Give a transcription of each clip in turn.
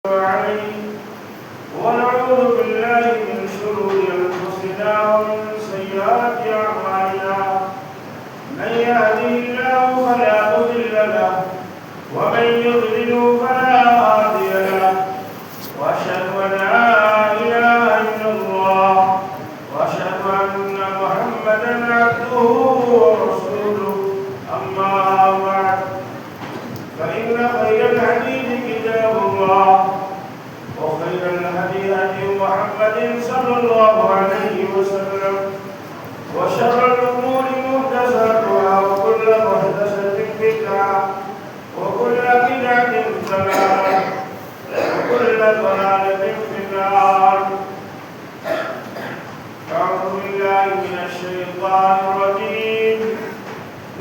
عليه ونعوذ بالله من شرور أنفسنا ومن سيئات أعمالنا من يهده الله فلا مضل له ومن يضلل فلا هادي له وأشهد أن لا إله إلا الله وأشهد أن محمدا عبده ورسوله أما بعد فإن خير الحديث كتاب الله وخير الهدي هدي محمد صلى الله عليه وسلم وشر الأمور محدثاتها وكل محدثة بدعة وكل بدعة ضلالة وكل ضلالة في النار. أعوذ بالله من الشيطان الرجيم.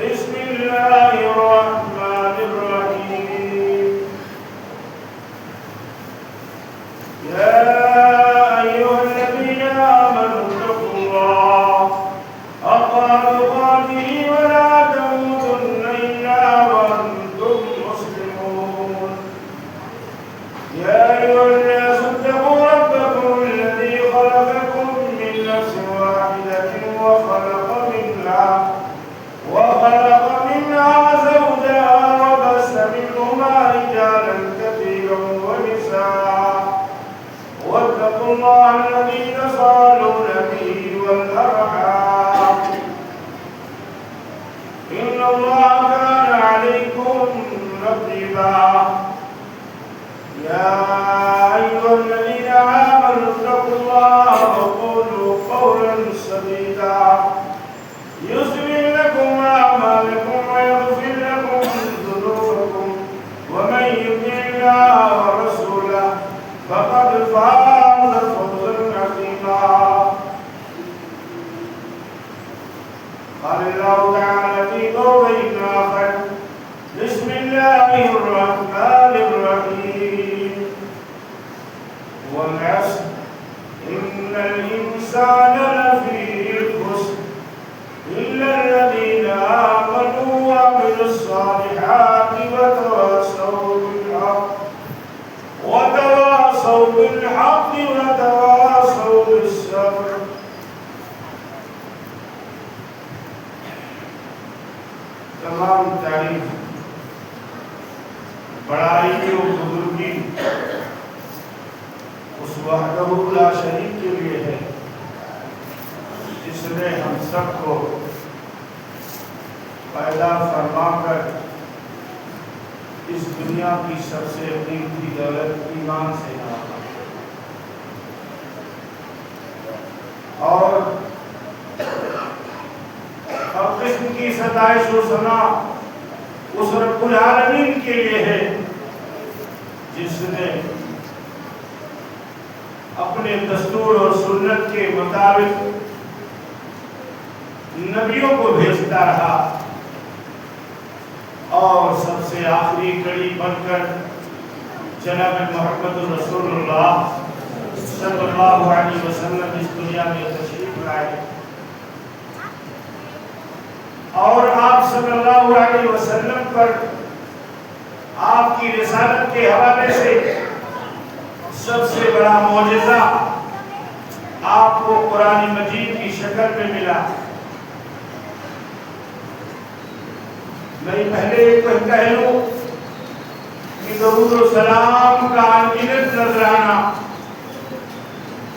بسم الله الرحمن الرحيم. يا أيها الذين آمنوا اتقوا الله حق تقاته ولا تموتن إلا وأنتم مسلمون. يا أيها الناس اتقوا ربكم الذي خلقكم من نفس واحدة وخلق منها زوجها وبث منهما رجالا كثيرا ونساء واتقوا الله الذي تساءلون به والأرحام إن الله كان عليكم رقيبا. يا أيها الذين آمنوا اتقوا الله وقولوا قولا سديدا يصلح لكم أعمالكم ويغفر لكم ذنوبكم ومن يطع الله ورسوله فقد فاز فوزا عظيما. قال الله تعالى في موضع آخر: بسم الله الرحمن الرحيم. والعصر إن الإنسان لفي خسر إلا الذين آمنوا وعملوا الصالحات وتواصوا بالحق وتواصوا بالصبر. تمام تعریف بڑائی و بزرگی اس وحدہ لا شریک کے لیے ہے جس نے ہم سب کو پیدا فرما کر اس دنیا کی سب سے قیمتی دولت ایمان سے نوازا اور ہر قسم کی ستائش و ثنا اس رب العالمین کے لیے ہے جس نے اپنے دستور اور سنت کے مطابق نبیوں کو بھیجتا رہا اور سب سے آخری کڑی بن کر جناب محمد رسول اللہ صلی اللہ علیہ وسلم اس دنیا میں تشریف لائے اور آپ صلی اللہ علیہ وسلم پر آپ کی رسالت کے حوالے سے سب سے بڑا معجزہ آپ کو قرآن مجید کی شکل میں ملا. میں پہلے کہہ لوں کہ درود و سلام کا انگیزت نذرانہ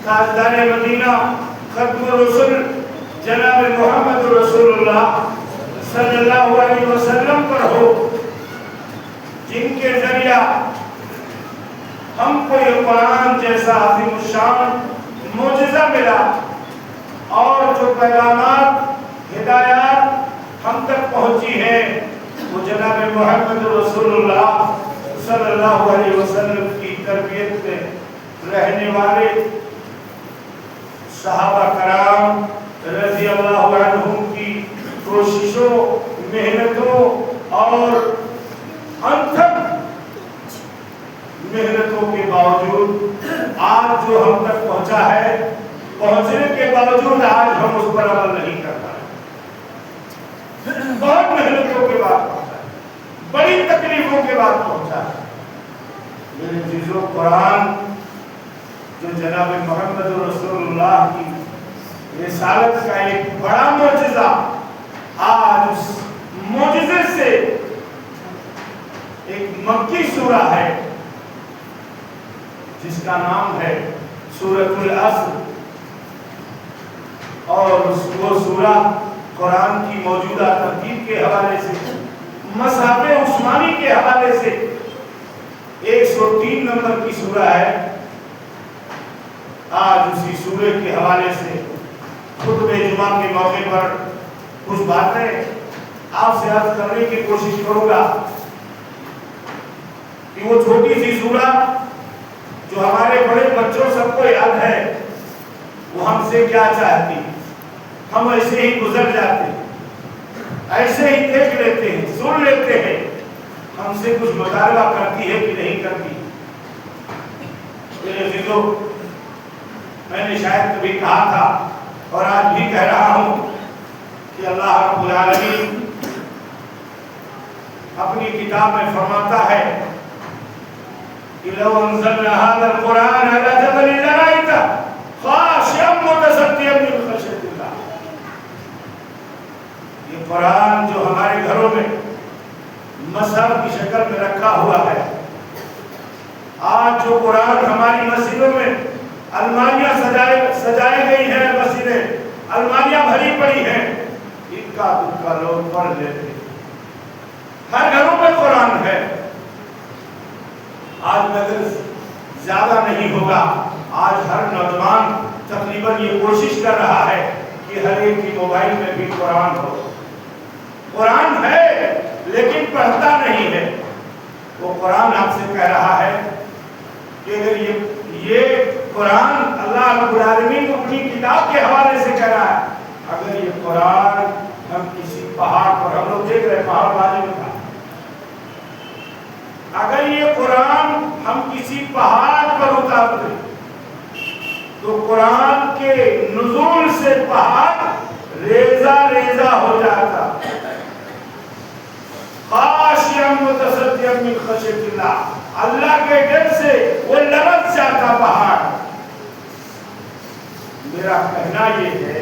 تاجدار مدینہ ختم الرسل جناب محمد رسول اللہ صلی اللہ علیہ وسلم پر ہو جن کے ذریعہ ہم کو یہ قرآن جیسا عظیم الشان معجزہ ملا اور جو پیغامات ہدایات ہم تک پہنچی ہے وہ جناب محمد رسول اللہ صلی اللہ علیہ وسلم کی تربیت میں رہنے والے صحابہ کرام رضی اللہ عنہم کی کوششوں محنتوں اور انتھک محنتوں کے باوجود آج جو ہم تک پہنچا ہے پہنچنے کے باوجود آج ہم اس پر عمل نہیں کر پائے. بہت محنتوں کے بعد پہنچا ہے, بڑی تکلیفوں کے بعد پہنچا ہے. میرے عزیزو، قرآن جو جناب محمد رسول اللہ کی رسالت کا ایک بڑا معجزہ، آج اس معجزے سے ایک مکی سورہ ہے جس کا نام ہے سورۃ العصر، اور وہ سورہ قرآن کی موجودہ ترتیب کے حوالے سے، مصحف عثمانی کے حوالے سے 103 نمبر کی سورہ ہے۔ آج اسی سورے کے حوالے سے خطبہ جمعہ کے موقع پر کچھ باتیں آپ سے عرض کرنے کی کوشش کروں گا کہ وہ چھوٹی سی سورہ جو ہمارے بڑے بچوں سب کو یاد ہے، وہ ہم سے کیا چاہتی، ہم ایسے ہی گزر جاتے، ایسے ہی دیکھ لیتے ہیں، سن لیتے ہیں، ہم سے کچھ مطالبہ کرتی ہے کہ نہیں کرتی۔ میرے عزیزو، میں نے شاید کبھی کہا تھا اور آج بھی کہہ رہا ہوں کہ اللہ رب العالمین اپنی کتاب میں فرماتا ہے کہ لو انزلنا هذا القرآن على جبل لرأيته خاشعا متصدعا من خشية الله۔ یہ قرآن جو ہمارے گھروں میں مصحف کی شکل میں رکھا ہوا ہے، آج جو قرآن ہماری مسجدوں میں الماریاں سجائی گئی ہیں، مسجدیں الماریاں بھری پڑی ہیں، اکا دکا لوگ پڑھ لیتے ہیں۔ ہر گھروں میں قرآن ہے۔ آج اگر زیادہ نہیں ہوگا، آج ہر نوجوان تقریباً یہ کوشش کر رہا ہے کہ ہر ایک کی موبائل میں بھی قرآن ہو۔ قرآن ہے لیکن پڑھتا نہیں ہے۔ وہ قرآن آپ سے کہہ رہا ہے کہ اگر یہ قرآن اللہ رب العالمین کو اپنی کتاب کے حوالے سے کہہ رہا ہے، اگر یہ قرآن ہم کسی پہاڑ پر، ہم لوگ دیکھ رہے پہاڑ بازی میں تھا، اگر یہ قرآن ہم کسی پہاڑ پر اتارتے تو قرآن کے نزول سے پہاڑ ریزہ ریزہ ہو جاتا، خاشعا متصدعا من خشیۃ اللہ، اللہ کے ڈر سے وہ لرز جاتا پہاڑ۔ میرا کہنا یہ ہے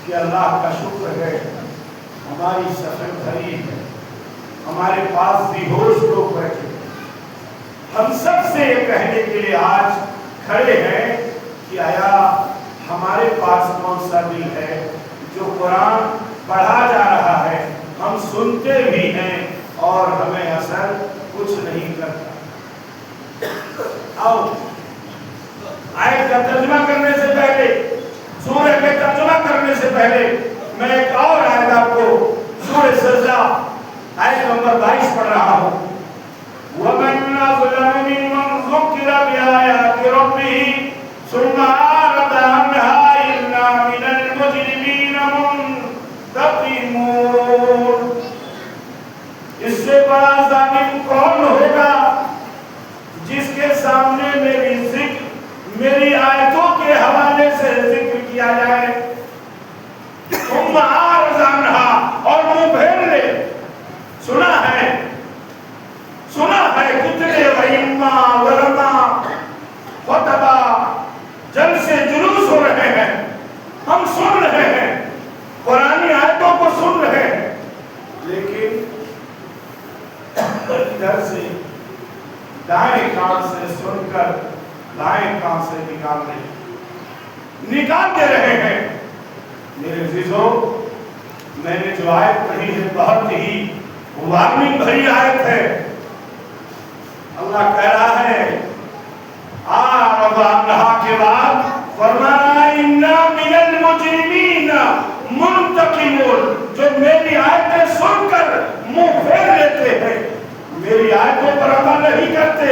کہ اللہ کا شکر ہے، ہماری سفر بھری ہے، ہمارے پاس بھی ہوش لوگ بیٹھے، ہم سب سے یہ کہنے کے لیے آج کھڑے ہیں کہ آیا ہمارے پاس کون سا دل ہے جو قرآن پڑھا جا رہا ہے، ہم سنتے بھی ہیں اور ہمیں اثر کچھ نہیں کرتا۔ آؤ آیت کا ترجمہ کرنے سے پہلے، سورہ کے ترجمہ کرنے سے پہلے میں ایک اور آیت آپ کو سورہ سجدہ آیت نمبر 22 پڑھ رہا ہوں۔ وَمَنْ أَظْلَمُ مِمَّنْ ذُكِّرَ بِآيَاتِ رَبِّهِ ثُمَّ أَعْرَضَ عَنْهَا إِنَّا مِنَ الْمُجْرِمِينَ مُنْتَقِمُونَ۔ اس سے بڑا ظالم کون ہوگا جس کے سامنے میری ذکر، میری آیتوں کے حوالے سے ذکر کیا جائے، ثُمَّ أَعْرَضَ عَنْهَا، اور منہ پھیر لے۔ سنا ہے کتنے وَإِمَّا وَلَمَا خطبہ جلسے جلوس ہو رہے ہیں، ہم سن رہے ہیں، قرآنی آیتوں کو سن رہے ہیں، لیکن ادھر سے دائیں کان سے سن کر دائیں کان سے نکال دے رہے ہیں۔ میرے عزیزو، میں نے جو آیت پڑھی ہے بہت ہی وارننگ بھری آیت ہے۔ اللہ کہہ رہا ہے کے بعد فرمانا اِنَّا مِنَ الْمُجْرِمِينَ مُنْتَقِمُونَ، جو میری آیتیں سن کر منہ پھیر لیتے ہیں، میری آیتوں پر عمل نہیں کرتے،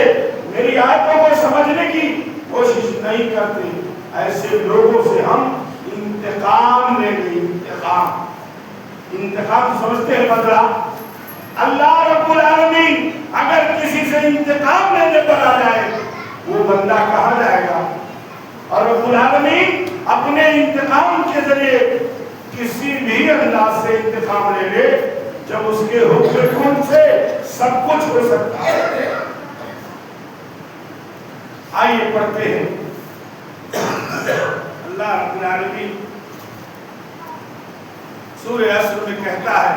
میری آیتوں کو سمجھنے کی کوشش نہیں کرتے، ایسے لوگوں سے ہم انتقام لیں گے۔ انتقام سمجھتے ہیں بدلہ؟ اللہ رب العالمین اگر کسی سے انتقام لینے پر آ جائے، وہ بندہ کہاں جائے گا؟ اور رب العالمین اپنے انتقام کے ذریعے کسی بھی انداز سے انتقام لے لے، جب اس کے حکم کن سے سب کچھ ہو سکتا ہے۔ آئیے پڑھتے ہیں۔ اللہ رب العالمین سورہ عصر میں کہتا ہے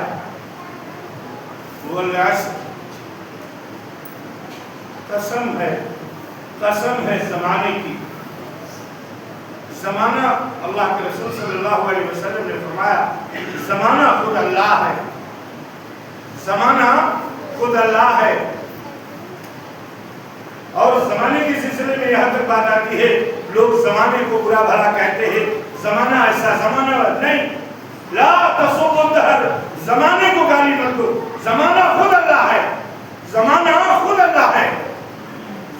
والعصر، قسم ہے زمانے کی۔ زمانہ، اللہ کے رسول صلی اللہ علیہ وسلم نے فرمایا زمانہ خود اللہ ہے، زمانہ خود اللہ ہے۔ اور زمانے کے سلسلے میں یہاں تک بات آتی ہے، لوگ زمانے کو برا بھلا کہتے ہیں، زمانہ ایسا، زمانہ نہیں، لا تسبوا الدہر، زمانے کو گالی مت دو، زمانہ خود اللہ ہے، زمانہ خود اللہ ہے۔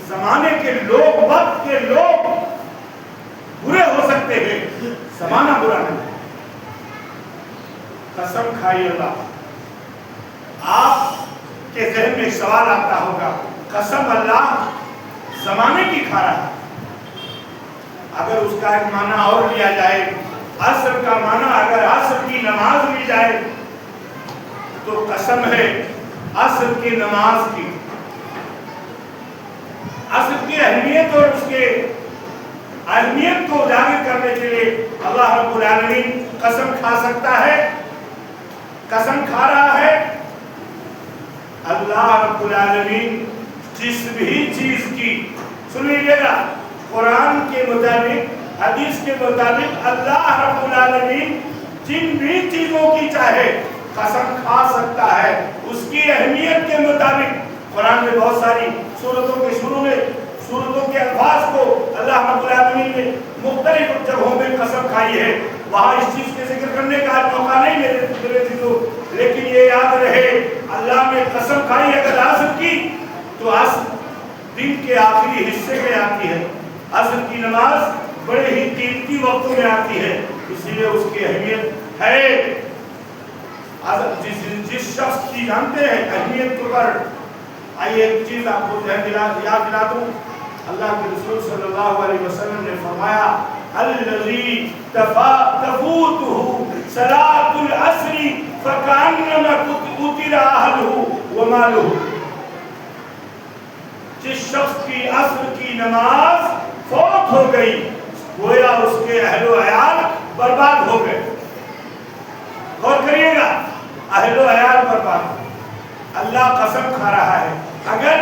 زمانے کے لوگ، وقت کے لوگ برے ہو سکتے ہیں، زمانہ برا نہیں۔ قسم کھائی اللہ، آپ کے ذہن میں سوال آتا ہوگا، قسم اللہ زمانے کی کھا رہا ہے۔ اگر اس کا ایک معنی اور لیا جائے، عصر کا معنی اگر عصر کی نماز لی جائے تو قسم ہے عصر کی نماز کی، عصر کی اہمیت اور اس کے اہمیت کو اجاگر کرنے کے لیے اللہ رب العالمین قسم کھا سکتا ہے، قسم کھا رہا ہے۔ اللہ رب العالمین جس بھی چیز کی، سن لیجیے گا، قرآن کے مطابق، حدیث کے مطابق اللہ رب العالمین جن بھی چیزوں کی چاہے قسم کھا سکتا ہے، اس کی اہمیت کے مطابق۔ قرآن میں بہت ساری سورتوں کے شروع میں سورتوں کے الفاظ کو اللہ رب العالمین نے مختلف جگہوں میں قسم کھائی ہے، وہاں اس چیز کے ذکر کرنے کا موقع نہیں میرے چیزوں، لیکن یہ یاد رہے اللہ نے قسم کھائی اگر عصر کی تو عصر دن کے آخری حصے میں آتی ہے، عصر کی نماز بڑے ہی قیمتی وقتوں میں آتی ہے، اس لیے اس کی اہمیت ہے۔ جس شخص کی جانتے ہیں اہمیت کو پر، آئیے ایک چیز آپ کو یاد دلا دوں، اللہ کے رسول صلی اللہ علیہ وسلم نے فرمایا الذی تفوتہ صلاۃ العصر فکأنما قتل اہلہ ومالہ، جس شخص کی عصر کی نماز فوت ہو گئی گویا اس کے اہل و عیال برباد ہو گئے۔ غور کریے گا، اہل و عیال برباد، اللہ قسم کھا رہا ہے۔ اگر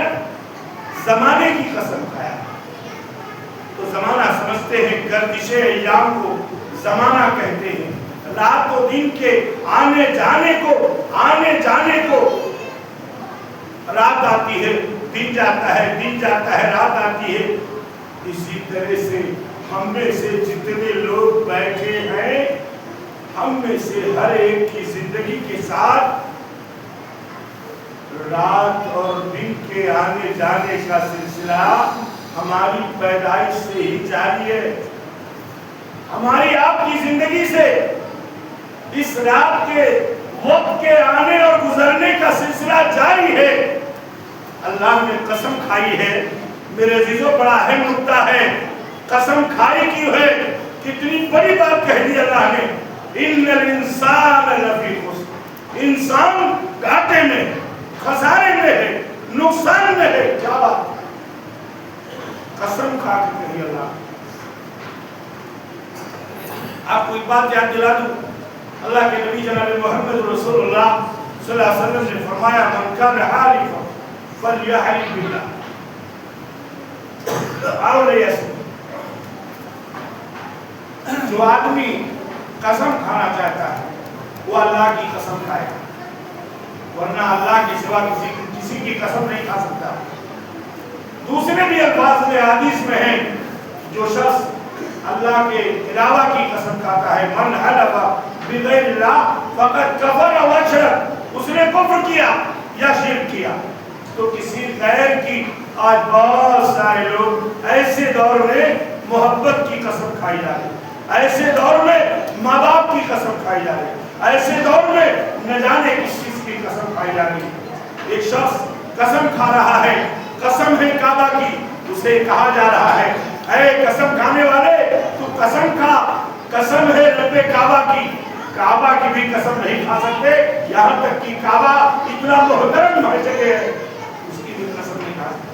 زمانے کی قسم کھایا تو زمانہ سمجھتے ہیں گردش ایام کو زمانہ کہتے ہیں، رات و دن کے آنے جانے کو رات آتی ہے دن جاتا ہے، دن جاتا ہے رات آتی ہے۔ اسی طرح سے ہم میں سے جتنے لوگ بیٹھے ہیں، ہم میں سے ہر ایک کی زندگی کے ساتھ رات اور دن کے آنے جانے کا سلسلہ ہماری پیدائش سے ہی جاری ہے۔ ہماری آپ کی زندگی سے اس رات کے وقت کے آنے اور گزرنے کا سلسلہ جاری ہے۔ اللہ نے قسم کھائی ہے، میرے عزیزوں بڑا اہم نکتہ ہے، قسم کھائی کیوں ہے، کتنی بڑی بات کہہ دی اللہ نے، ان الانسان لفی خسر، انسان گھاٹے میں، خسارے میں ہے، نقصان میں ہے۔ کیا بات، قسم کھا کے کہی اللہ۔ آپ کو ایک بات یاد دلا دوں، اللہ کے نبی جناب محمد رسول اللہ صلی اللہ علیہ وسلم نے فرمایا من کان حالفا فلیحلف باللہ او لیصمت، جو آدمی قسم کھانا چاہتا ہے وہ اللہ کی قسم کھائے، ورنہ اللہ کے سوا کسی کی قسم نہیں کھا سکتا۔ دوسرے بھی الفاظ میں حدیث میں ہیں، جو شخص اللہ کے علاوہ کی قسم کھاتا ہے، من حلف بغیر اللہ فقد کفر و اشرک، اس نے کفر کیا یا شرک کیا۔ تو کسی غیر کی، آج بہت سارے لوگ ایسے دور میں محبت کی قسم کھائی جا رہی، ایسے دور میں ماں باپ کی قسم کھائی جا رہی، ایسے دور میں نہ جانے کس چیز کی قسم کھائی جا رہی۔ ایک شخص قسم کھا رہا ہے، قسم ہے کعبہ کی، اسے کہا جا رہا ہے اے قسم کھانے والے تو قسم کھا، قسم ہے رب کعبہ کی، کعبہ کی بھی قسم نہیں کھا سکتے، یہاں تک کہ کعبہ اتنا محترم جگہ ہے، اس کی بھی قسم نہیں کھا سکتے۔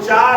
4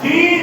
3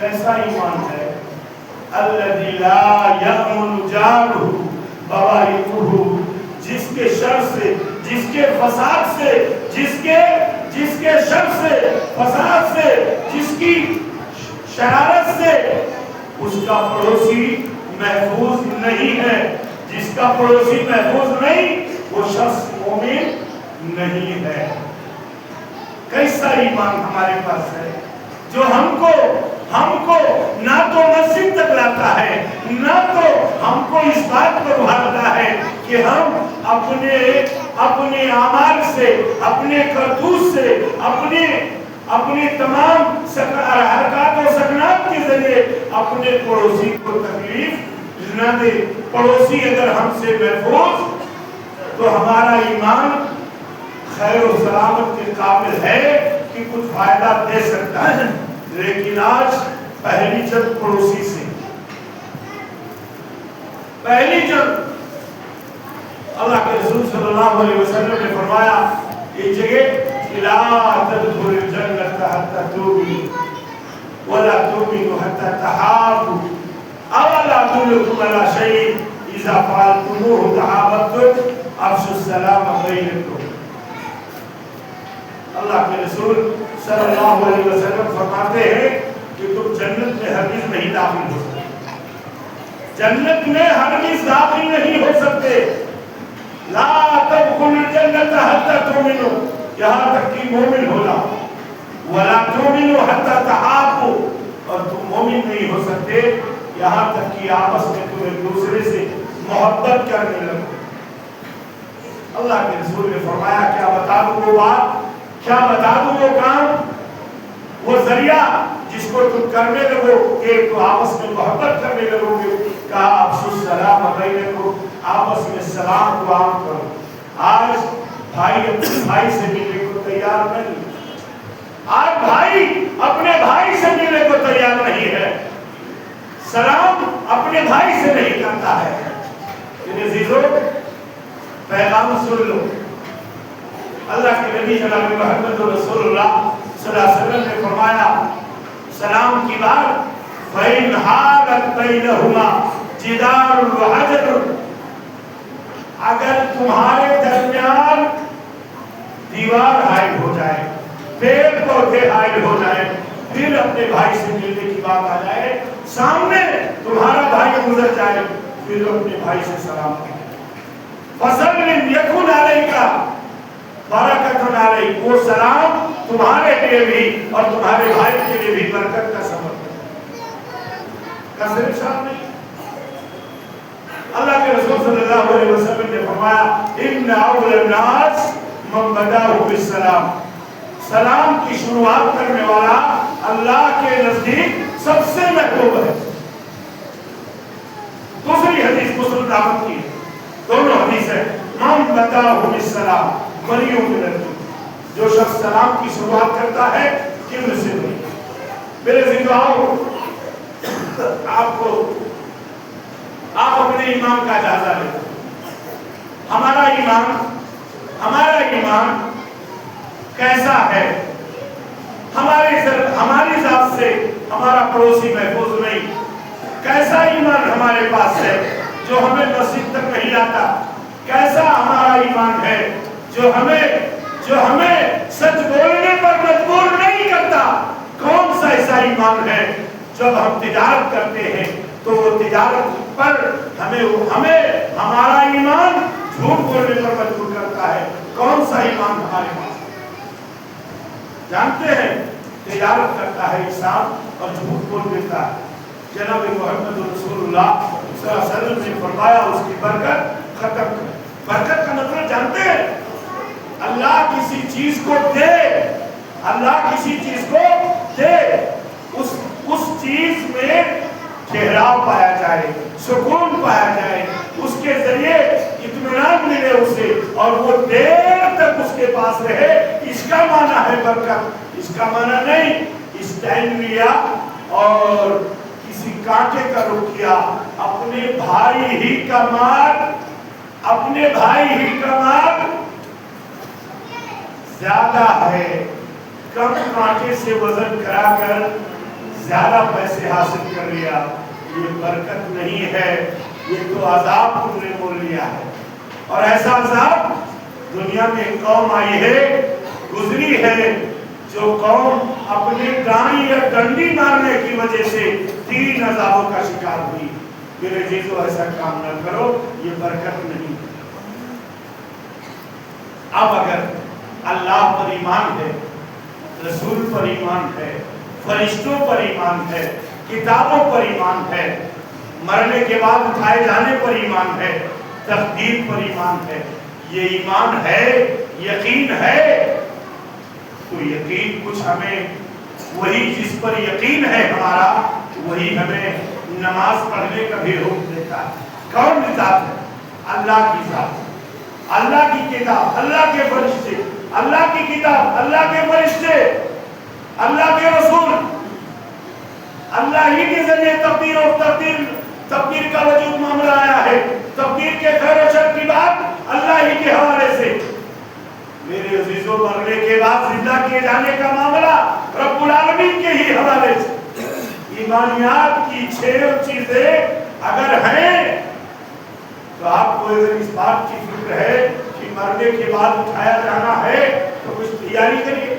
کیسا ایمان ہے؟ الذی لا یأمن جارہ بوائقہ، جس کے شر سے، جس کے فساد سے، جس کے شر سے، فساد سے، جس کی شرارت سے اس کا پڑوسی محفوظ نہیں ہے. جس کا پڑوسی محفوظ نہیں وہ شخص مومن نہیں ہے. کیسا ایمان ہمارے پاس ہے جو ہم کو نہ تو مسجد تک لاتا ہے، نہ تو ہم کو اس بات پر ابھارتا ہے کہ ہم اپنے اعمال سے، اپنے کرتوت سے، اپنے تمام حرکات و سکنات کے ذریعے اپنے پڑوسی کو تکلیف نہ دے. پڑوسی اگر ہم سے محفوظ تو ہمارا ایمان خیر و سلامت کے قابل ہے کہ کچھ فائدہ دے سکتا ہے. لیکن آج پہلی جنگ پڑوسی سے، پہلی جنگ. اللہ کے رسول صلی اللہ علیہ وسلم نے فرمایا یہ جگہ لا تدخل الجنة حتى تؤمنوا ولا تؤمنوا حتى تحابوا اولا ادلكم على شيء اذا فعلتموه تحاببتم افشوا السلام بينكم. اللہ کے رسول صلی اللہ علیہ وسلم فرماتے ہیں کہ تم جنت میں ہرگز نہیں داخل ہو سکتے. جنت میں ہرگز داخل نہیں ہو سکتے. لا تدخل الجنة حتى تؤمنوا، یہاں تک کہ مومن ہونا. ولا تؤمنوا حتى تحابوا، اور تم مومن نہیں ہو سکتے یہاں تک کہ آپس میں تم ایک دوسرے سے محبت کرنے لگو. اللہ کے رسول نے فرمایا کیا بتا دوں وہ بات، کیا بتا دوں وہ کام، وہ ذریعہ جس کو تم کرنے لگو کہ تو آپس میں محبت کرنے لگو گے. کہا افشوا السلام بینکم، آپس میں سلام کو عام کرو. آج بھائی اپنے بھائی سے ملنے کو تیار نہیں. آج بھائی اپنے بھائی سے ملنے کو تیار نہیں ہے. سلام اپنے بھائی سے نہیں کرتا ہے. عزیزو پیغام سن لو. اللہ کے نبی جناب محمد رسول اللہ صلی اللہ علیہ وسلم نے فرمایا سلام کی بات فَإِنْ حَالَتْ بَيْنَهُمَا جِدَارٌ وَحَجَرٌ، اگر تمہارے درمیان دیوار حائل ہو جائے، پیڑ پودے حائل ہو جائے، پھر اپنے بھائی سے ملنے کی بات آ جائے، سامنے تمہارا بھائی گزر جائے، پھر اپنے بھائی سے سلام کرے. فَسَلِّمْ يَكُنْ عَلَيْكَ برکت علیک، وہ سلام تمہارے لیے بھی اور تمہارے بھائی کے لیے بھی برکت کا سبب ہے. صرف شام نہیں. اللہ کے رسول صلی اللہ علیہ وسلم نے فرمایا ان اول الناس من بدأ بالسلام، سلام کی شروعات کرنے والا اللہ کے نزدیک سب سے محبوب ہے. دوسری حدیث مسلم دعوت کی، دونوں حدیث ہے. من بدأ بالسلام بریوں کے لڑکی، جو شخص سلام کی شروعات کرتا ہے کبر سے نہیں. میرے زندگاؤں آپ اپنے ایمان کا جائزہ لیں. ہمارا ایمان کیسا ہے؟ ہماری ذات سے ہمارا پڑوسی محفوظ نہیں. کیسا ایمان ہمارے پاس ہے جو ہمیں مسجد تک نہیں لاتا؟ کیسا ہمارا ایمان ہے جو ہمیں سچ بولنے پر مجبور نہیں کرتا؟ کون سا ایسا ایمان ہے جب ہم تجارت کرتے ہیں تو وہ تجارت پر ہمیں ہمارا ایمان جھوٹ بولنے پر مجبور کرتا ہے؟ کون سا ایمان ہمارے پاس؟ جانتے ہیں تجارت کرتا ہے انسان اور جھوٹ بول دیتا ہے. جناب محمد رسول اللہ صلی اللہ علیہ وسلم نے فرمایا اس کی برکت ختم کر. برکت کا مطلب جانتے ہیں؟ اللہ کسی چیز کو دے، اللہ کسی چیز کو دے، اس چیز میں ٹھہراؤ پایا جائے، سکون پایا جائے، اس کے ذریعے اطمینان ملے اسے اور وہ دیر تک اس کے پاس رہے. اس کا معنی ہے برکت. اس کا معنی نہیں اسٹینڈ لیا اور کسی کانٹے کا رخ کیا. اپنے بھائی ہی کا مال زیادہ ہے، کم کانٹے سے وزن کرا کر زیادہ پیسے حاصل کر لیا، یہ برکت نہیں ہے، یہ تو عذاب تم نے مول لیا ہے۔ اور ایسا عذاب دنیا میں قوم آئی ہے، گزری ہے، جو قوم اپنے دائیں یا ڈنڈی مارنے کی وجہ سے 3 عذابوں کا شکار ہوئی۔ میرے عزیزو ایسا کام نہ کرو، یہ برکت نہیں۔ اب اگر اللہ پر ایمان ہے، رسول پر ایمان ہے، فرشتوں پر ایمان ہے، کتابوں پر ایمان ہے، مرنے کے بعد اٹھائے جانے پر ایمان ہے، تقدیر پر ایمان ہے، یہ ایمان ہے، یقین ہے، تو یقین کچھ ہمیں وہی جس پر یقین ہے ہمارا، وہی ہمیں نماز پڑھنے کا بھی حکم دیتا ہے۔ کون ذات ہے؟ اللہ کی ذات، اللہ کی کتاب، اللہ کے فرشتے، اللہ کی کتاب، اللہ کے فرشتے، اللہ کے رسول، اللہ ہی کے ذریعے تقدیر اور تقدیر کا وجود معاملہ آیا ہے۔ تقدیر کے خیر و شر کی بات اللہ ہی کے حوالے سے۔ میرے عزیزوں، مرنے کے بعد زندہ کیے جانے کا معاملہ رب العالمین کے ہی حوالے سے۔ ایمانیات کی 6 چیزیں اگر ہیں تو آپ کو اگر اس بات کی فکر ہے کہ مرنے کے بعد اٹھایا جانا ہے تو کچھ تیاری کریے۔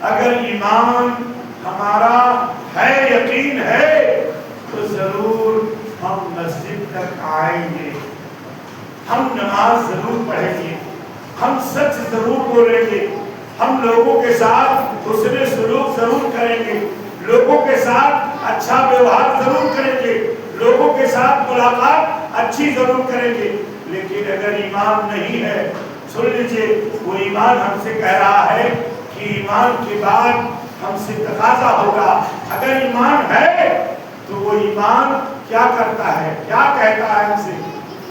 اگر ایمان ہمارا ہے، یقین ہے، تو ضرور ہم مسجد تک آئیں گے، ہم نماز ضرور پڑھیں گے، ہم سچ ضرور بولیں گے، ہم لوگوں کے ساتھ حسن سلوک ضرور کریں گے، لوگوں کے ساتھ اچھا ویوہار ضرور کریں گے، لوگوں کے ساتھ ملاقات اچھی ضرور کریں گے۔ لیکن اگر ایمان نہیں ہے، سن لیجئے، وہ ایمان ہم سے کہہ رہا ہے کہ ایمان کے بعد ہم سے تقاضا ہوگا۔ اگر ایمان ہے تو وہ ایمان کیا کرتا ہے، کیا کہتا ہے ہم سے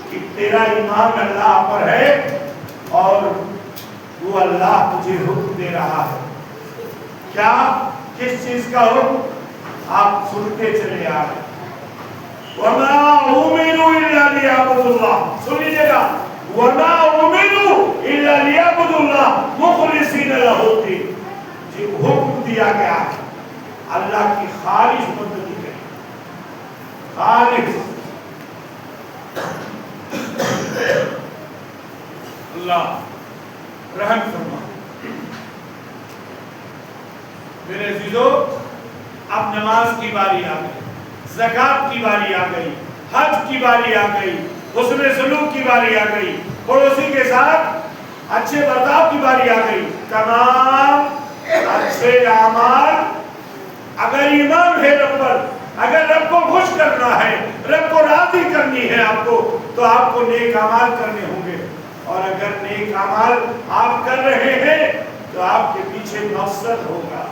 کہ تیرا ایمان اللہ پر ہے اور وہ اللہ تجھے حکم دے رہا ہے۔ کیا؟ کس چیز کا حکم؟ آپ سنتے چلے آ رہے۔ وَمَا أُمِرُوا إِلَّا لِيَعْبُدُوا اللَّهَ، سن لیجئے گا، وَمَا أُمِرُوا إِلَّا لِيَعْبُدُوا اللَّهَ مُخْلِصِينَ لَهُ الدِّينَ، جو حکم دیا گیا ہے اللہ کی خالص بندگی کریں، خالص۔ اللہ رحم فرما۔ میرے عزیزو، اب نماز کی باری آ گئی، زکوٰۃ کی باری آ گئی، حج کی باری آ گئی، حسن سلوک کی باری آ گئی، پڑوسی کے ساتھ اچھے برتاؤ کی باری آ گئی۔ تمام اچھے اعمال، اگر ایمان ہے رب پر، اگر رب کو خوش کرنا ہے، رب کو راضی کرنی ہے آپ کو، تو آپ کو نیک اعمال کرنے ہوں گے۔ اور اگر نیک اعمال آپ کر رہے ہیں تو آپ کے پیچھے مقصد ہوگا۔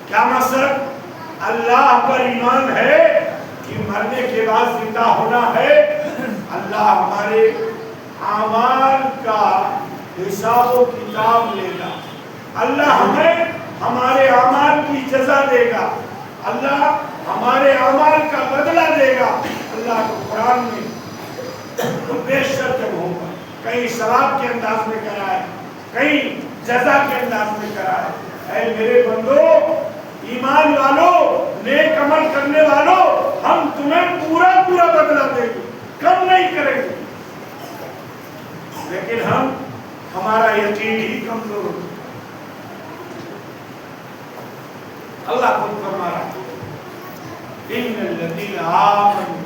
کیا مقصد؟ اللہ پر ایمان ہے کہ مرنے کے بعد زندہ ہونا ہے، اللہ ہمارے اعمال کا حساب و کتاب لے گا، اللہ ہمیں ہمارے اعمال کی جزا دے گا، اللہ ہمارے اعمال کا بدلہ دے گا۔ اللہ کو قرآن میں بے شرط ہوگا، کہیں ثواب کے انداز میں کرائے، کہیں جزا کے انداز میں کرائے۔ اے میرے بندو، ایمان والو، نیک عمل کرنے والو، ہم تمہیں پورا بدلہ دیں گے، کم نہیں کریں گے۔ لیکن ہمارا یقین ہی کمزور ہو۔ اللہ خود فرما رہا ہے، ان الذین آمنوا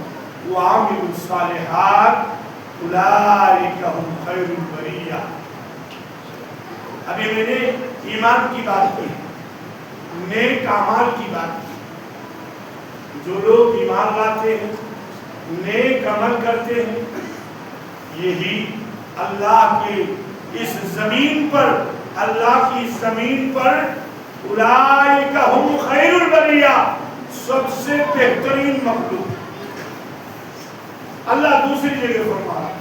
وعملوا الصالحات اولئک هم خیر البریہ۔ ابھی میں نے ایمان کی بات کی، نیک اعمال کی بات کی۔ جو لوگ ایمان لاتے ہیں، نیک عمل کرتے ہیں، یہی اللہ کے اس زمین پر، اللہ کی زمین پر اولئک هم خیر البریہ، سب سے بہترین مخلوق۔ اللہ دوسری جگہ فرما رہا ہے،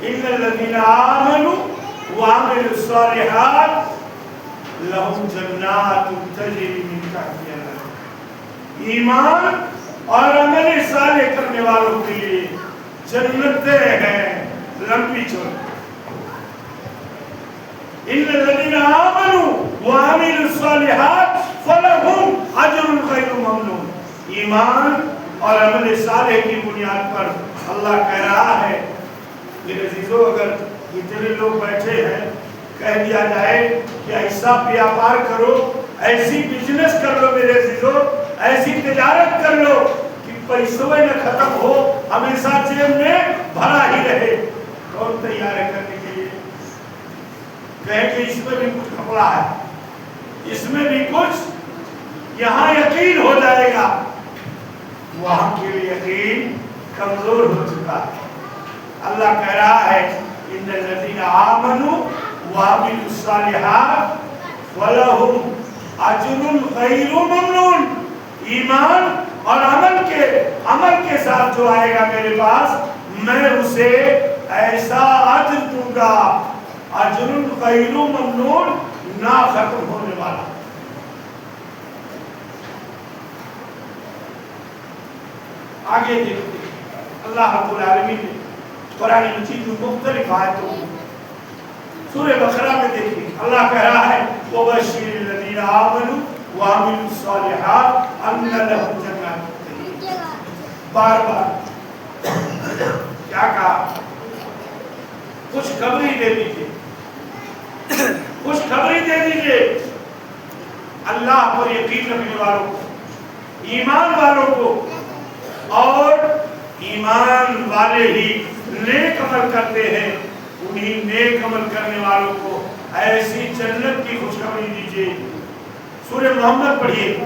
ان الذین آمنوا وعملوا الصالحات لہم جنات تجری من تحتہا الانہار۔ ایمان اور عمل صالح کرنے والوں کے لیے جنتیں ہیں لمبی چوڑی۔ ان الذین آمنوا وعملوا الصالحات ایمان اور عمل صالح کی بنیاد پر اللہ کہہ رہا ہے میرے عزیزو اگر اتنے لوگ بیٹھے ہیں کہہ دیا جائے کہ ایسا بیاپار کرو ایسی بزنس کر لو میرے عزیزو ایسی تجارت کر لو کہ پیسوں میں نہ ختم ہو ہمیشہ جیب میں بھرا ہی رہے کون تیار ہے کرنے کے لیے کہے کہ اس میں بھی کچھ کپڑا ہے اس میں بھی کچھ یہاں یقین ہو جائے گا وہاں کے لیے یقین کمزور ہو چکا ہے اللہ کہہ رہا ہے ان الذین آمنوا وعملوا الصالحات ولہم اجر غیر ممنون ایمان اور عمل کے ساتھ جو آئے گا میرے پاس میں اسے ایسا اجر دوں گا اجر غیر ممنون نہ ختم ہونے والا آگے دیکھتے ہیں اللہ رب العالمین نے قرآن مجید میں مختلف آیتوں سورہ بقرہ میں دیکھیں اللہ کہہ رہا ہے وَبَشِّرِ الَّذِينَ آمَنُوا وَعَمِلُوا الصَّالِحَاتِ أَنَّ لَهُمْ جَنَّاتٍ بار بار کیا کہا خوشخبری دے دیجئے خوشخبری دے دیجئے اللہ پر یقین رکھنے والوں کو ایمان والوں کو اور ایمان والے ہی نیک عمل کرتے ہیں انہی نیک عمل کرنے والوں کو ایسی جنت کی خوشخبری دیجئے سورہ محمد پڑھیے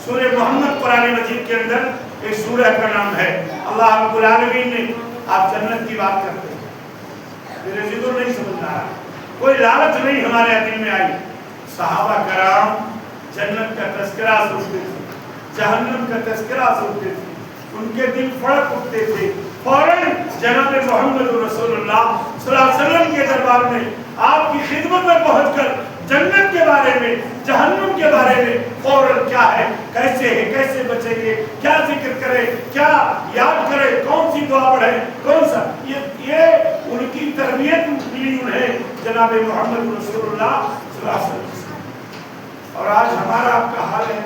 سورہ محمد قرآن مجید کے اندر ایک سورہ کا نام ہے اللہ رب العالمین نے آپ جنت کی بات کرتے ہیں میرے ذکر نہیں سمجھ رہا کوئی لالچ نہیں ہمارے دل میں آئی صحابہ کرام جنت کا تذکرہ سنتے تھے جہنم کا تذکرہ سنتے تھے ان کے دل پھڑک اٹھتے تھے فوراً جناب محمد رسول اللہ صلی اللہ علیہ وسلم کے دربار میں آپ کی خدمت میں پہنچ کر جنت کے بارے میں جہنم کے بارے میں فوراً کیا ہے کیسے بچیں گے کیا ذکر کریں کیا یاد کریں کون سی دعا پڑھیں کون سا یہ ان کی تربیت ملی انہیں جناب محمد رسول اللہ صلی اللہ علیہ وسلم اور آج ہمارا آپ کا حال ہے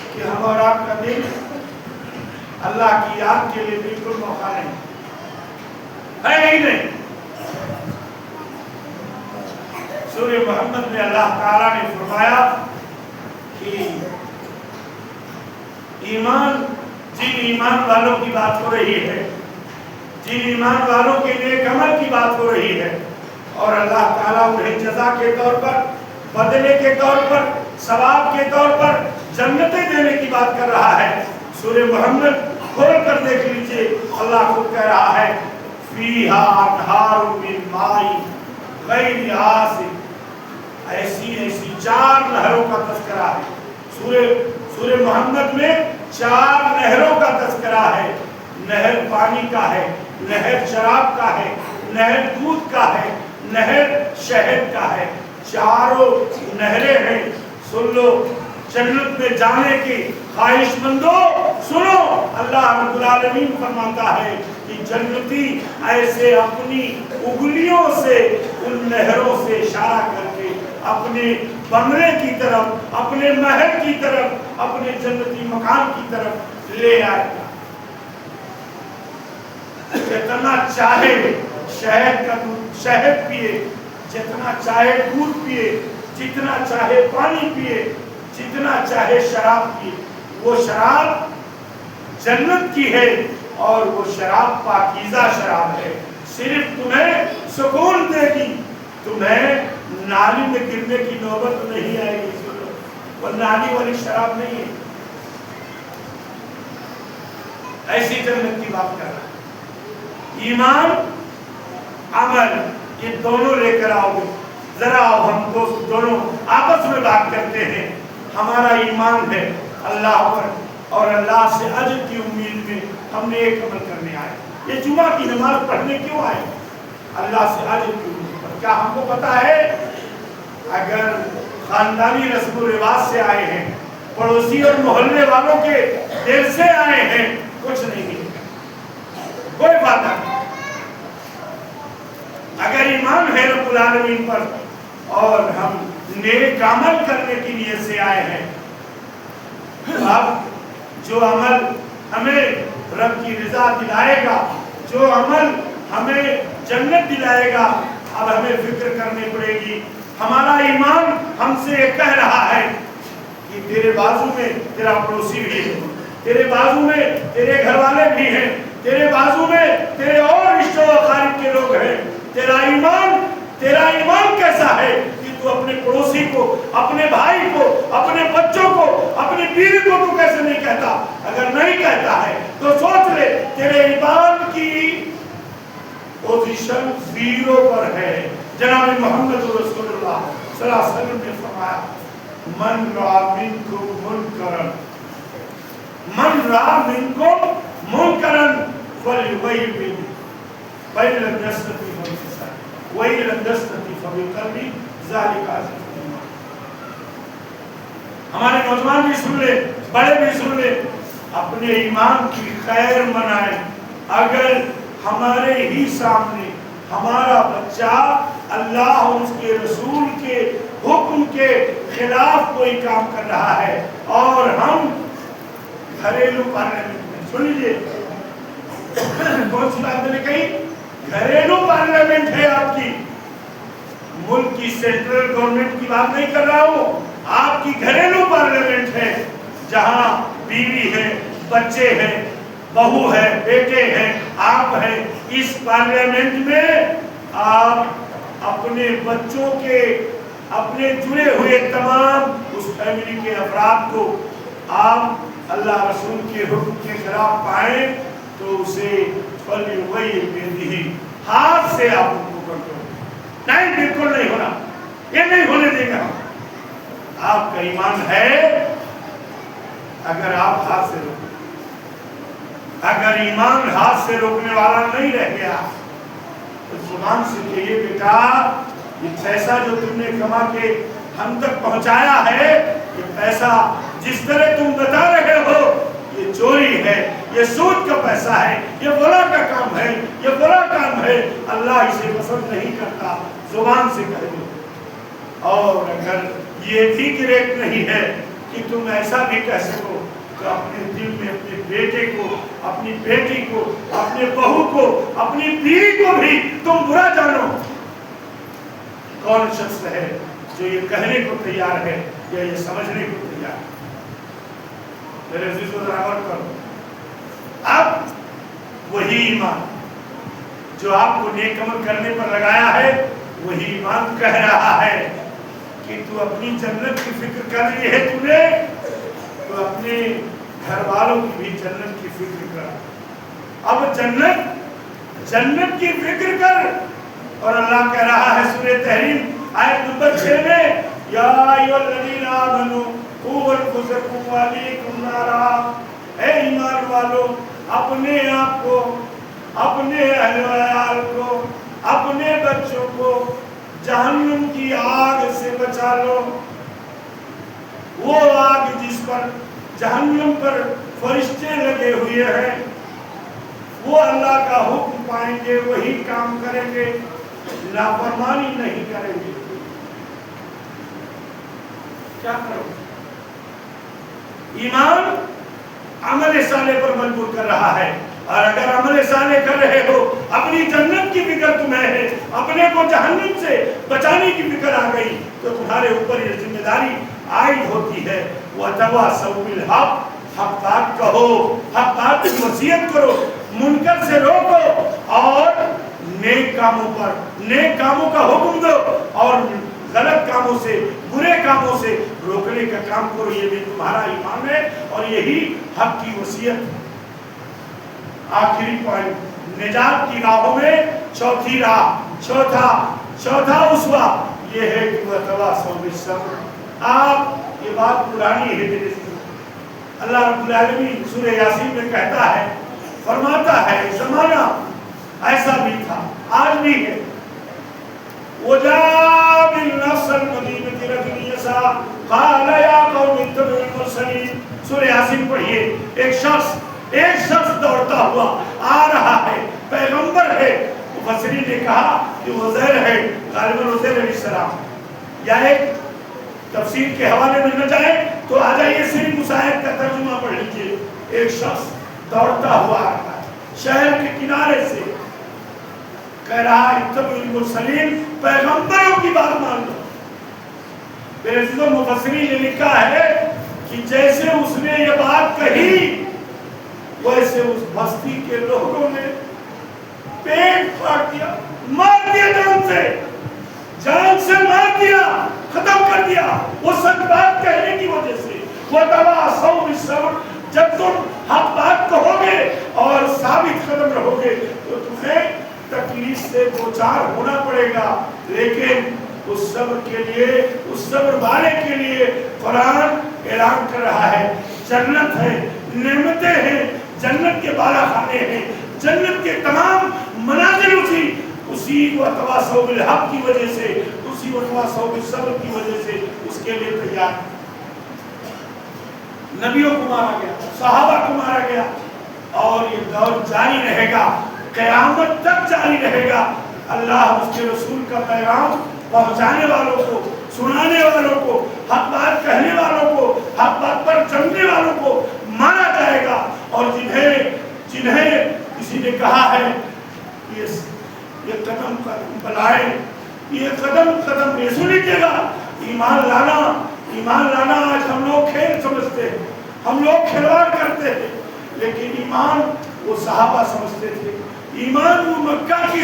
کہ ہم اور آپ کا دل اللہ کی یاد کے لیے بالکل موقع نہیں ہے ہی نہیں سورہ محمد میں اللہ تعالیٰ نے فرمایا کہ ایمان جن ایمان والوں کی بات ہو رہی ہے جن ایمان والوں کے نیک عمل کی بات ہو رہی ہے اور اللہ تعالیٰ انہیں جزا کے طور پر بدلے کے طور پر ثواب کے طور پر جنتیں دینے کی بات کر رہا ہے سورہ محمد کھول کر دیکھ لیجئے اللہ خود کہہ رہا ہے فیہا انہار من مائی غیر آسن ایسی 4 نہروں کا تذکرہ ہے سورہ محمد میں 4 نہروں کا تذکرہ ہے نہر پانی کا ہے نہر شراب کا ہے نہر دودھ کا ہے نہر شہد کا ہے 4 نہریں ہیں سن لو جنت میں جانے کی خواہش مندو سنو اللہ رب العالمین فرماتا ہے کہ جنتی ایسے اپنی انگلیوں سے ان نہروں سے اشارہ کر کے اپنے بنگلے کی طرف اپنے محل کی طرف اپنے جنتی مکان کی طرف لے آئے گا جتنا چاہے شہد پیے جتنا چاہے دودھ پیے جتنا چاہے پانی پیے جتنا چاہے شراب پیے وہ شراب جنت کی ہے اور وہ شراب پاکیزہ شراب ہے صرف تمہیں سکون دے گی تمہیں نالی میں گرنے کی نوبت نہیں آئے گی وہ نالی والی شراب نہیں ہے ایسی جنت کی بات کر رہا ہے ایمان عمل یہ دونوں لے کر آؤ گے ذرا ہم دوست دونوں آپس میں بات کرتے ہیں ہمارا ایمان ہے اللہ پر اور اللہ سے اجر کی امید میں ہم نے ایک عمل کرنے آئے یہ جمعہ کی نماز پڑھنے کیوں آئے اللہ سے اجر کی امید پر کیا ہم کو پتا ہے اگر خاندانی رسم و رواج سے آئے ہیں پڑوسی اور محلے والوں کے دل سے آئے ہیں کچھ نہیں کوئی بات نہیں اگر ایمان ہے رب العالمین پر اور ہم نیک عمل کرنے کی نیت سے آئے ہیں اب جو عمل ہمیں رب کی رضا دلائے گا، جو عمل ہمیں جنت دلائے گا، اب ہمیں فکر کرنی پڑے گی۔ ہمارا ایمان ہم سے یہ کہہ رہا ہے کہ تیرے بازو میں تیرا پڑوسی بھی ہے، تیرے بازو میں تیرے گھر والے بھی ہیں، تیرے بازو میں تیرے اور رشتہ و اقارب کے لوگ ہیں۔ تیرا ایمان کیسا ہے کہ تو اپنے پڑوسی کو، اپنے بھائی کو، اپنے بچوں کو، اپنی بیوی کو تو کیسے نہیں کہتا؟ اگر نہیں کہتا ہے تو سوچ لے تیرے ایمان کی پوزیشن زیرو پر ہے۔ جناب محمد رسول اللہ صلی اللہ علیہ وسلم نے فرمایا من رأى منكم منكرا فليغير به فإن لم يستطع فبلسانه وإن لم يستطع فبقلبه ذلك عزيز الإيمان۔ ہمارے نوجوان بھی سن لے، بڑے بھی سن لے، اپنے ایمان کی خیر منائیں۔ اگر ہمارے ہی سامنے ہمارا بچہ اللہ اور اس کے رسول کے حکم کے خلاف کوئی کام کر رہا ہے اور ہم گھریلو پارلیمنٹ میں، سن لیجیے کون سی بات میں نے کہی؟ گھریلو پارلیمنٹ ہے آپ کی، ملک کی سینٹرل گورنمنٹ کی بات نہیں کر رہا ہوں، آپ کی گھریلو پارلیمنٹ ہے، جہاں بیوی ہے، بچے ہیں، بہو ہے، بیٹے ہیں، آپ ہیں۔ اس پارلیمنٹ میں آپ اپنے بچوں کے، اپنے جڑے ہوئے تمام اس فیملی کے افراد کو آپ اللہ رسول کے حکم کے خلاف پائیں تو اسے فَلْيُغَيِّرْ بِيَدِهِ، ہاتھ سے آپ ان کو کنٹرول نہیں، بالکل نہیں ہونا، یہ نہیں ہونے دے گا۔ آپ کا ایمان ہے اگر آپ ہاتھ سے روکیں، اگر ایمان ہاتھ سے روکنے والا نہیں رہ گیا تو زبان سے کہیے بیٹا یہ پیسہ جو تم نے کما کے ہم تک پہنچایا ہے، یہ پیسہ جس طرح تم بتا رہے ہو یہ چوری ہے، یہ سود کا پیسہ ہے، یہ بلا کا کام ہے، یہ بلا کام ہے، اللہ اسے پسند نہیں کرتا، زبان سے کہہ دو۔ اور اگر یہ بھی گریٹ نہیں ہے کہ تم ایسا بھی کہہ سکو تو اپنے دل میں اپنے بیٹے کو، اپنی بیٹی کو، اپنے بہو کو، اپنی بیوی کو بھی تم برا جانو۔ کون شخص ہے جو یہ کہنے کو تیار ہے یا یہ سمجھنے کو تیار ہے؟ میرے عزیز و غور کرو، اب وہی ایمان جو آپ کو نیک عمل کرنے پر لگایا ہے، وہی ایمان کہہ رہا ہے کہ تو اپنی جنت کی فکر کر رہی ہے، تو نے تو اپنے گھر والوں کی بھی جنت کی فکر کر۔ اب جنت کی فکر کر۔ اور اللہ کہہ رہا ہے سورہ تحریم آیت نمبر 6 میں یا ایھا الذین آمنوا قوا انفسکم واہلیکم نارا، اے ایمان والو اپنے آپ کو، اپنے اہل و عیال کو، اپنے بچوں کو جہنم کی آگ سے بچا لو۔ وہ آگ جس پر جہنم پر فرشتے لگے ہوئے ہیں، وہ اللہ کا حکم پائیں گے، وہی کام کریں گے، لاپرواہی نہیں کریں گے۔ کیا کرو؟ ایمان عمل صالح پر مجبور کر رہا ہے، اور اگر عمل صالح کر رہے ہو، اپنی جنت کی فکر تمہیں ہے، اپنے کو جہنم سے بچانے کی فکر آ گئی تو تمہارے اوپر یہ ذمہ داری عائد ہوتی ہے۔ وَتَوَاصَوْا بِالْحَقِّ، حق بات کہو، حق بات کی وصیت کرو، منکر سے روکو اور نیک کاموں پر، نیک کاموں کا حکم دو اور غلط کاموں سے، برے کاموں سے روکنے کا کام کرو۔ یہ بھی تمہارا ایمان ہے اور یہی حق کی وصیت۔ آخری پوائنٹ، نجات کی راہوں میں چوتھی راہ، چوتھا اسوہ یہ ہے کہ وَتَوَاصَوْا بِالصَّبْرِ۔ آپ یہ بات پرانی ہے میرے سے، اللہ رب العالمین سورہ یاسین میں کہتا ہے، فرماتا ہے زمانہ ایسا بھی تھا، آج بھی ہے۔ وَجَاءَ بِالنَّصْرِ الْمَدِينَةِ رَجُلٌ يَسْعَىٰ قَالَ يَا قَوْمِ اتَّبِعُوا الْمُرْسَلِينَ۔ سورہ یاسین پڑھیے، ایک شخص دوڑتا ہوا آ رہا ہے، پیغمبر ہے۔ مفسرین نے کہا کہ عزیر ہے، غالباً عزیر علیہ السلام، یا ایک تفسیر کے حوالے میں نہ جائیں تو آ جائیے صرف اس آیت کا ترجمہ پڑھ لیجیے. ایک شخص دوڑتا ہوا آ رہا ہے شہر کے کنارے سے، کہہ رہا ہے اتبعوا المرسلین، پیغمبروں کی بات مان لو. میرے عزیزو مفسرین نے لکھا ہے کہ جیسے اس نے یہ بات کہی ویسے اس بستی کے لوگوں نے پیٹ پھاڑ دیا، مار دیا، جان سے مار دیا، ختم کر دیا. وہ سچ بات کہنے کی وجہ سے وَتَوَاصَوْا بِالصَّبْرِ، جب تم حق بات کہو گے اور ثابت قدم رہو گے تو تمہیں تکلیف سے دوچار ہونا پڑے گا، لیکن اس صبر کے لیے، اس صبر والے کے لیے قرآن اعلان کر رہا ہے جنت ہے، نعمتیں ہیں، جنت کے بالا خانے ہیں، جنت کے تمام منازل اسی وَتَوَاصَوْا بِالْحَقِّ کی وجہ سے، اسی وَتَوَاصَوْا بِالصَّبْرِ کی وجہ سے اس کے لیے تیار. نبیوں کو مارا گیا، صحابہ کو مارا گیا، اور یہ دور جاری رہے گا، قیامت تک جاری رہے گا. اللہ اس کے رسول کا پیغام پہنچانے والوں کو، سنانے والوں کو، حق بات کہنے والوں کو، حق بات پر چلنے والوں کو مارا جائے گا. اور جنہیں کسی نے کہا ہے یہ قدم قدم بلائے، یہ قدم قدم ریسو لیجیے گا، ایمان لانا آج ہم لوگ کھیل سمجھتے ہیں، ہم لوگ کھلواڑ کرتے ہیں، لیکن ایمان وہ صحابہ سمجھتے تھے. ایمان وہ مکہ کی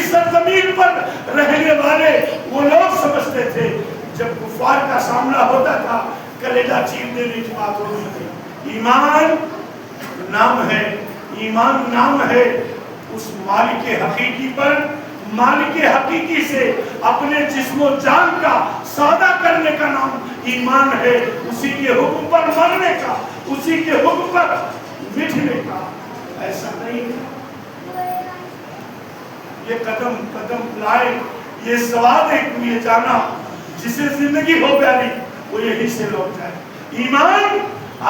سرزمین پر رہنے والے وہ لوگ سمجھتے تھے. جب کفار کا سامنا ہوتا تھا کلیجہ چیر دینے کی بات ہوتی تھی. ایمان نام ہے اس مالک حقیقی پر، مالک حقیقی سے اپنے جسم و جان کا سودا کرنے کا نام ایمان ہے. اسی کے حکم پر مرنے کا، اسی کے حکم پر مٹنے کا. ایسا نہیں ہے یہ قدم قدم لائے، یہ سواد ہے کہ یہ جانا جسے زندگی ہو پیاری وہ یہی سے لوٹ جائے. ایمان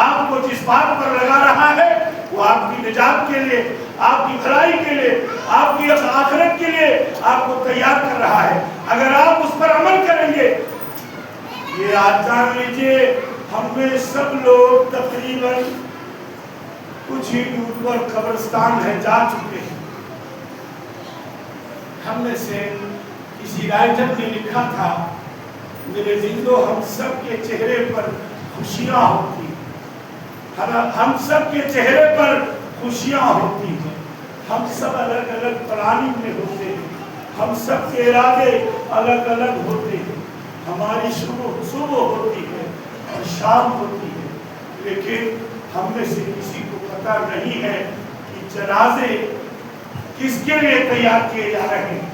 آپ کو جس بات پر لگا رہا ہے وہ آپ کی نجات کے لیے، آپ کی بھلائی کے لیے، آپ کی آخرت کے لیے آپ کو تیار کر رہا ہے. اگر آپ اس پر عمل کریں گے، یہ آج جان لیجئے ہم میں سب لوگ تقریباً کچھ ہی دور پر قبرستان ہے جا چکے ہیں. ہم میں سے کسی رائٹر نے لکھا تھا میرے زندو ہم سب کے چہرے پر خوشیاں ہوتی ہیں، ہم سب کے چہرے پر خوشیاں ہوتی ہیں، ہم سب الگ الگ پلاننگ میں ہوتے ہیں، ہم سب کے ارادے الگ الگ ہوتے ہیں، ہماری صبح ہوتی ہے اور شام ہوتی ہے، لیکن ہم میں سے کسی کو پتہ نہیں ہے کہ جنازے کس کے لیے تیار کیے جا رہے ہیں.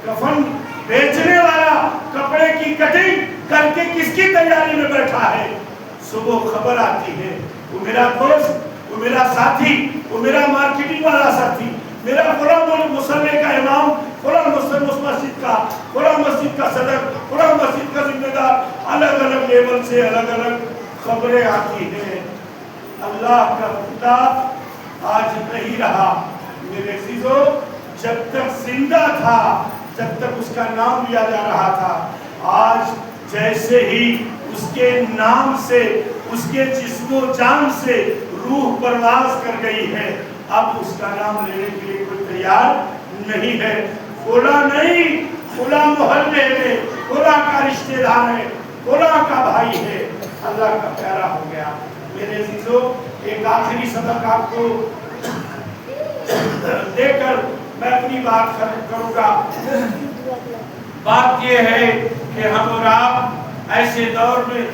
کفن بیچنے والا کپڑے کی کٹنگ کر کے کس کی تیاری میں بیٹھا ہے. صبح خبر آتی ہے وہ میرا دوست، وہ میرا ساتھی، وہ میرا مارکیٹنگ والا ساتھی، میرا فلاں مصلی کا امام، فلاں مسجد کا صدر، فلاں مسجد کا ذمہ دار، الگ الگ لیول سے الگ الگ خبریں آتی ہیں. اللہ کا خدا آج نہیں رہا. میرے عزیزو جب تک زندہ تھا، جب تک اس کا نام لیا جا رہا تھا، آج جیسے ہی اس کے نام سے، اس کے جسم و جان سے روح پرواز کر گئی ہے، اب اس کا نام لینے کے لیے کوئی تیار نہیں ہے. فلاں نہیں، فلاں محلے میں فلاں کا رشتہ دار ہے، فلاں کا بھائی ہے، اللہ کا پیارا ہو گیا. میرے عزیزو ایک آخری سبق آپ کو دے کر میں اپنی بات ختم کروں گا. بات یہ ہے کہ ہم اور آپ ایسے دور میں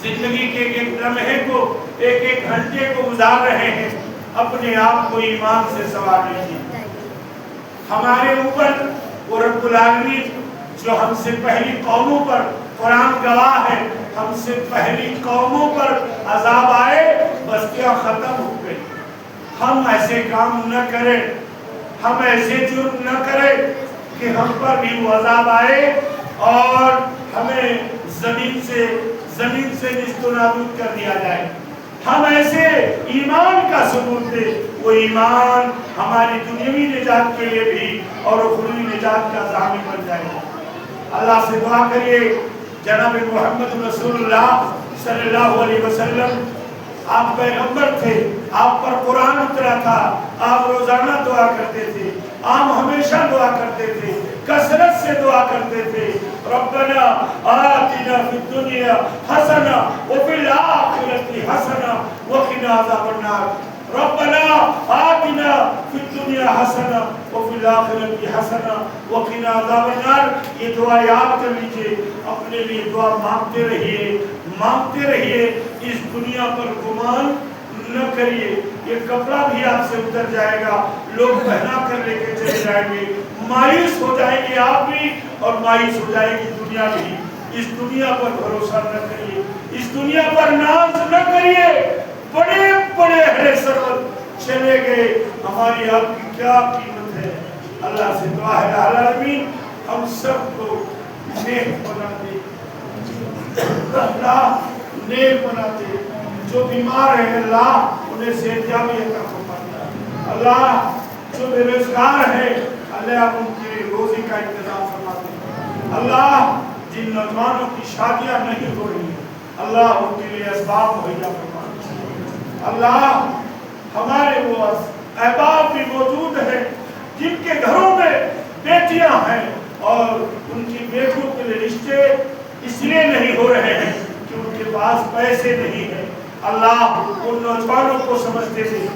زندگی کے ایک لمحے کو، ایک ایک گھنٹے کو گزار رہے ہیں. اپنے آپ کو ایمان سے سوار لیجیے. ہمارے اوپر وہ رب العالمین جو ہم سے پہلی قوموں پر، قرآن گواہ ہے، ہم سے پہلی قوموں پر عذاب آئے، بستیاں ختم ہو گئی. ہم ایسے کام نہ کریں، ہم ایسے جرم نہ کریں کہ ہم پر بھی وہ عذاب آئے اور ہمیں زمین سے نیست و نابود کر دیا جائے. ہم ایسے ایمان کا ثبوت دیں، وہ ایمان ہماری دنیاوی نجات کے لیے بھی اور اخروی نجات کا ضامن بن جائے. اللہ سے دعا کریے جناب محمد رسول اللہ صلی اللہ علیہ وسلم آپ پیغمبر تھے، آپ پر قرآن اترا تھا، آپ روزانہ دعا کرتے تھے، آپ ہمیشہ دعا کرتے تھے، کثرت سے دعا کرتے تھے، ربنا آتنا فی الدنیا حسنہ وفی الآخرۃ حسنہ وقنا عذاب النار، ربنا آتنا فی الدنیا حسنہ وفی الآخرۃ حسنہ وقنا عذاب النار۔ یہ دعا یاد کر لیجئے، اپنے لیے دعا مانگتے رہیے، اس دنیا پر گمان نہ کریے، یہ کپڑا بھی آپ سے اتر جائے گا، لوگ پہنا کر لے کے چلے جائیں گے، مایوس ہو جائیں گے آپ بھی اور مایوس ہو جائے گی دنیا بھی۔ اس دنیا پر بھروسہ نہ کریے، اس دنیا پر ناز نہ کریے، بڑے بڑے اہل ثروت چلے گئے، ہماری آپ کی کیا قیمت ہے؟ اللہ سے دعا ہے العالمین ہم سب کو نیک بنا دے، اللہ نیک بنا دے، جو بیمار ہیں اللہ انہیں صحتیابی عطا فرما، اللہ جو بے روزگار ہے اللہ آپ ان کے روزی کا انتظام فرما دے، اللہ جن نوجوانوں کی شادیاں نہیں ہو رہی اللہ ان کے لیے اسباب مہیا فرما دے، اللہ ہمارے وہ احباب بھی موجود ہیں جن کے گھروں میں بیٹیاں ہیں اور ان کی بیٹیوں کے لیے رشتے اس لیے نہیں ہو رہے ہیں کہ ان کے پاس پیسے نہیں ہیں، اللہ ان نوجوانوں کو سمجھتے تھے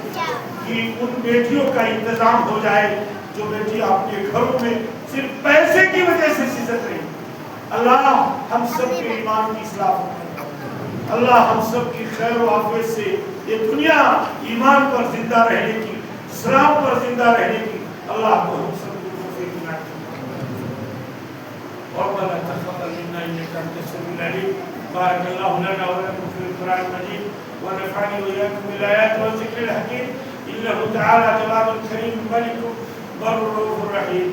کہ ان بیٹیوں کا انتظام ہو جائے جو بیٹی آپ کے گھروں میں صرف پیسے کی وجہ سے سزت رہی، اللہ ہم سب کے ایمان کی اصلاح فرمائے، اللہ ہم سب کی خیر و عافیت سے یہ دنیا ایمان پر زندہ رہنے کی، اسلام پر زندہ رہنے کی اللہ کو ہم سب کو توفیق عنایت فرمائے۔ ربنا تقبل منا انك انت السميع العليم، بارك الله لنا ولكم في القرآن المجيد ونفعني وإياكم بالآيات والذكر الحكيم، إنه تعالى جواد كريم ملك بر رؤوف رحيم۔